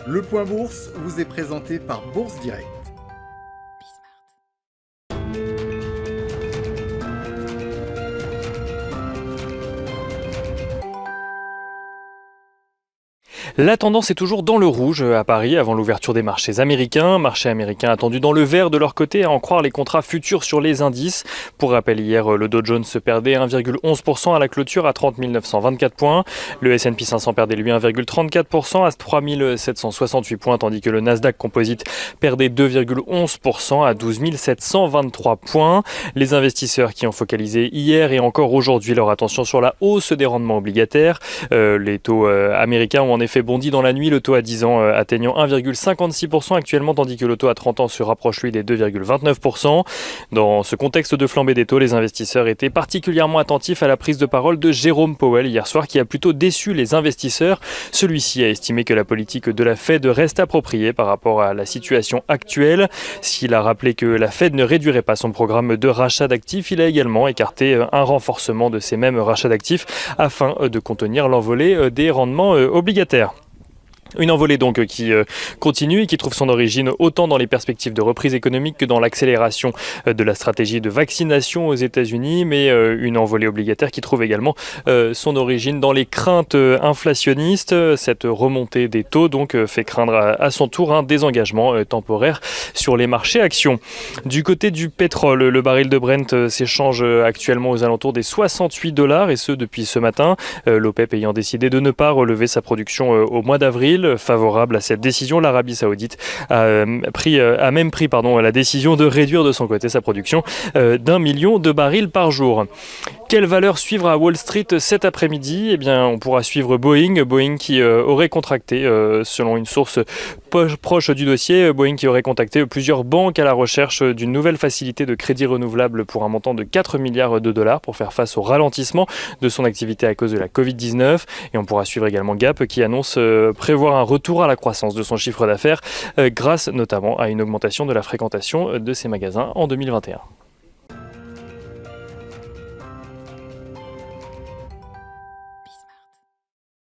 Le Point Bourse vous est présenté par Bourse Direct. La tendance est toujours dans le rouge à Paris avant l'ouverture des marchés américains. Marché américain attendu dans le vert de leur côté, à en croire les contrats futurs sur les indices. Pour rappel, hier, le Dow Jones se perdait 1,11% à la clôture à 30 924 points. Le S&P 500 perdait lui 1,34% à 3 768 points, tandis que le Nasdaq Composite perdait 2,11% à 12 723 points. Les investisseurs qui ont focalisé hier et encore aujourd'hui leur attention sur la hausse des rendements obligataires. Les taux américains ont en effet bondi dans la nuit, le taux à 10 ans atteignant 1,56% actuellement, tandis que le taux à 30 ans se rapproche lui des 2,29%. Dans ce contexte de flambée des taux, les investisseurs étaient particulièrement attentifs à la prise de parole de Jérôme Powell hier soir, qui a plutôt déçu les investisseurs. Celui-ci a estimé que la politique de la Fed reste appropriée par rapport à la situation actuelle. S'il a rappelé que la Fed ne réduirait pas son programme de rachat d'actifs, il a également écarté un renforcement de ces mêmes rachats d'actifs afin de contenir l'envolée des rendements obligataires. Une envolée donc qui continue et qui trouve son origine autant dans les perspectives de reprise économique que dans l'accélération de la stratégie de vaccination aux États-Unis, mais une envolée obligataire qui trouve également son origine dans les craintes inflationnistes. Cette remontée des taux donc fait craindre à son tour un désengagement temporaire sur les marchés actions. Du côté du pétrole, le baril de Brent s'échange actuellement aux alentours des $68 et ce depuis ce matin. L'OPEP ayant décidé de ne pas relever sa production au mois d'avril. Favorable à cette décision, l'Arabie Saoudite a même pris la décision de réduire de son côté sa production d'1 million de barils par jour. Quelle valeur suivre à Wall Street cet après-midi ? Eh bien, on pourra suivre Boeing qui aurait contracté, selon une source proche du dossier, Boeing qui aurait contacté plusieurs banques à la recherche d'une nouvelle facilité de crédit renouvelable pour un montant de 4 milliards de dollars pour faire face au ralentissement de son activité à cause de la Covid-19. Et on pourra suivre également Gap qui annonce prévoir un retour à la croissance de son chiffre d'affaires grâce notamment à une augmentation de la fréquentation de ses magasins en 2021.